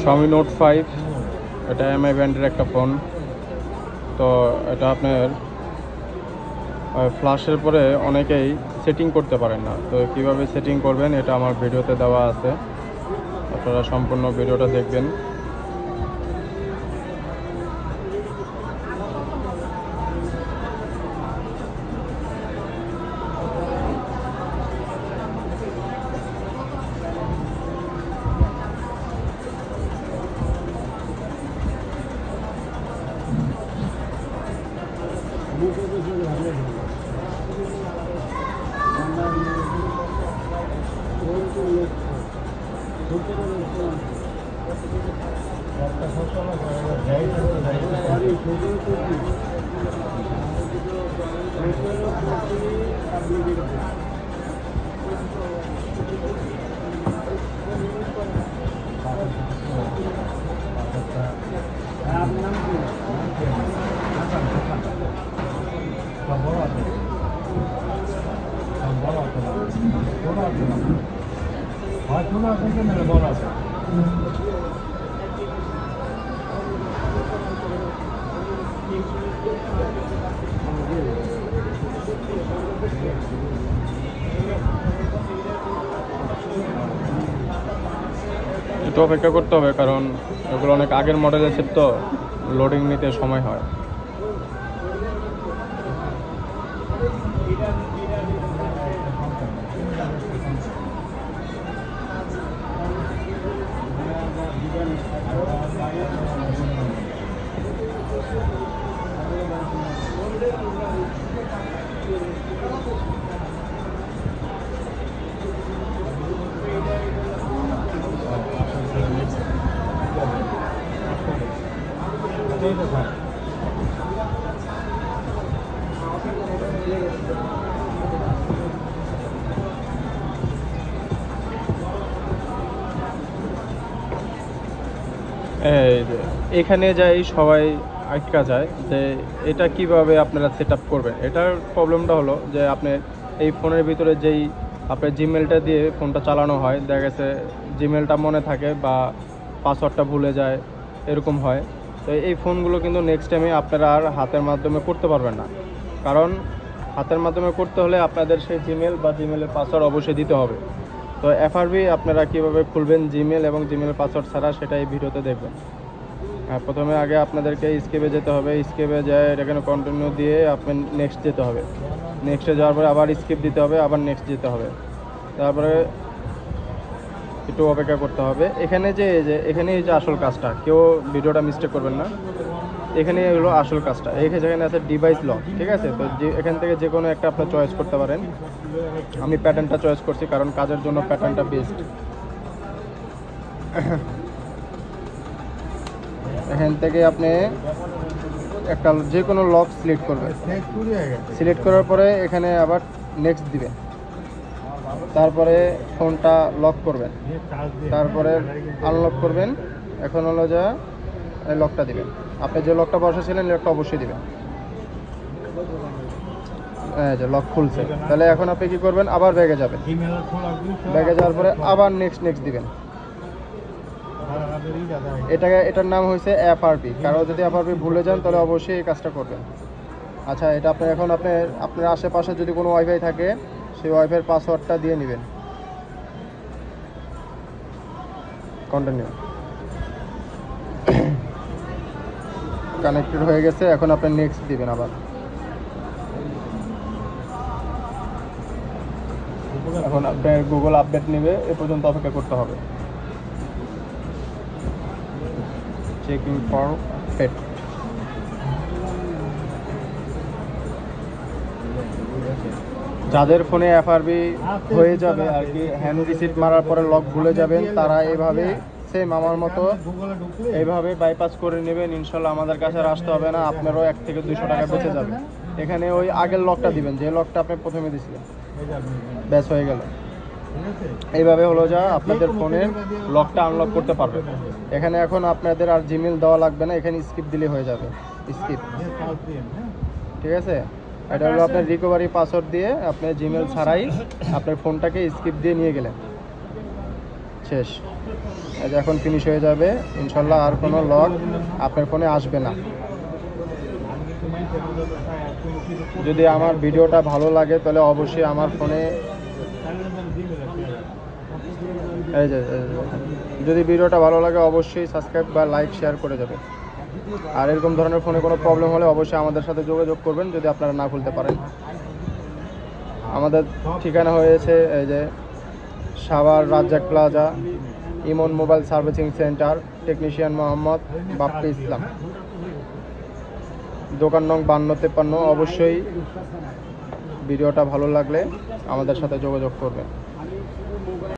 Xiaomi Note 5 এটা MI ব্র্যান্ডের একটা ফোন। তো এটা আপনার ফ্ল্যাশের পরে অনেকেই সেটিং করতে পারেন না, তো কিভাবে সেটিং করবেন এটা আমার ভিডিওতে দেওয়া আছে, আপনারা সম্পূর্ণ ভিডিওটা দেখবেন। একটু অপেক্ষা করতে হবে, কারণ এগুলো অনেক আগের মডেলের চিপ, তো লোডিং নিতে সময় হয়। এখানে যাই সবাই আটকা যায় যে এটা কিভাবে আপনারা সেট আপ করবেন। এটার প্রবলেমটা হলো যে আপনি এই ফোনের ভিতরে যেই আপনার জিমেলটা দিয়ে ফোনটা চালানো হয়, দেখা গেছে জিমেলটা মনে থাকে বা পাসওয়ার্ডটা ভুলে যায়, এরকম হয়। তো এই ফোনগুলো কিন্তু নেক্সট টাইমে আপনারা আর হাতের মাধ্যমে করতে পারবেন না, কারণ হাতের মাধ্যমে করতে হলে আপনাদের সেই জিমেল বা জিমেলের পাসওয়ার্ড অবশ্যই দিতে হবে। তো এফআরবি আপনারা কীভাবে খুলবেন জিমেল এবং জিমেলের পাসওয়ার্ড ছাড়া, সেটা এই ভিডিওতে দেখবেন। প্রথমে আগে আপনাদেরকে স্কেপে যেতে হবে, স্কেপে যায় এখানে কন্টিনিউ দিয়ে আপনার নেক্সট যেতে হবে, নেক্সটে যাওয়ার পরে আবার স্কিপ দিতে হবে, আবার নেক্সট যেতে হবে, তারপরে একটু অপেক্ষা করতে হবে। এখানে যে এই যে আসল কাজটা, কেউ ভিডিওটা মিস্টেক করবেন না, এখানে হলো আসল কাজটা। যেখানে আছে ডিভাইস লক, ঠিক আছে? তো এখান থেকে যে কোনো একটা আপনার চয়েস করতে পারেন। আমি প্যাটার্নটা চয়েস করছি, কারণ কাজের জন্য প্যাটার্নটা বেস্ট। এখান থেকে আপনি একটা যে কোনো লক সিলেক্ট করবেন, সিলেক্ট করার পরে এখানে আবার নেক্সট দিবেন, তারপরে ফোনটা লক করবেন, তারপরে আনলক করবেন। এখন হলো যা লকটা দিবেন, আপনি যে লকটা বসাছিলেন লকটা অবশ্যই দিবেন। হ্যাঁ, যে লক খুলছে, তাহলে এখন আপনি কি করবেন, আবার ব্যাগে যাবেন, ব্যাগে যাওয়ার পরে আবার নেক্সট দিবেন। এটার নাম হয়েছে এফআরপি। কারো যদি এফআরপি ভুলে যান তাহলে অবশ্যই এই কাজটা করবেন। আচ্ছা, এটা আপনি এখন আপনার আশেপাশে যদি কোনো ওয়াইফাই থাকে, সেই ওয়াইফাইয়ের পাসওয়ার্ডটা দিয়ে নেবেন। কন্টিনিউ, কানেক্টেড হয়ে গেছে। এখন আপনি নেক্সট দিবেন আবার। এখন আপনার গুগল আপডেট নেবে, এ পর্যন্ত অপেক্ষা করতে হবে। Checking for update. যাদের ফোনে এফআরবি হয়ে যাবে আর কি, হ্যান্ড রিসিট মারার পরে লক ভুলে যাবেন, তারা এইভাবে সেম আমার মতো এইভাবে বাইপাস করে নেবেন। ইনশাল্লাহ আমাদের কাছে আর আসতে হবে না, আপনারও 1 থেকে 200 টাকা বেঁচে যাবে। এখানে ওই আগের লকটা দিবেন, যে লকটা আপনি প্রথমে দিয়েছিলেন, ব্যাস হয়ে গেল। এইভাবে হলো যা আপনাদের ফোনের লকটা আনলক করতে পারবে। এখানে এখন আপনাদের আর জিমেল দেওয়া লাগবে না, এখানে স্কিপ দিলে হয়ে যাবে, স্কিপ, ঠিক আছে? এটা হলো আপনার রিকভারি পাসওয়ার্ড দিয়ে আপনি জিমেল ছাড়াই আপনার ফোনটাকে স্কিপ দিয়ে নিয়ে গেলেন, শেষ। এই যে এখন ফিনিশ হয়ে যাবে ইনশাল্লাহ, আর কোনো লক আপনার ফোনে আসবে না। যদি আমার ভিডিওটা ভালো লাগে তাহলে অবশ্যই আমার ফোনে এই যে যদি ভিডিওটা ভালো লাগে অবশ্যই সাবস্ক্রাইব বা লাইক শেয়ার করে যাবে। আর এরকম ধরনের ফোনে কোনো প্রবলেম হলে অবশ্যই আমাদের সাথে যোগাযোগ করবেন যদি আপনারা না খুলতে পারেন। আমাদের ঠিকানা হয়েছে এই যে Savar Razzak plaza, Emon mobile servicing centre, technician Mohammad Bappi Islam, দোকান নং 5253। অবশ্যই ভিডিওটা ভালো লাগলে আমাদের সাথে যোগাযোগ করবেন।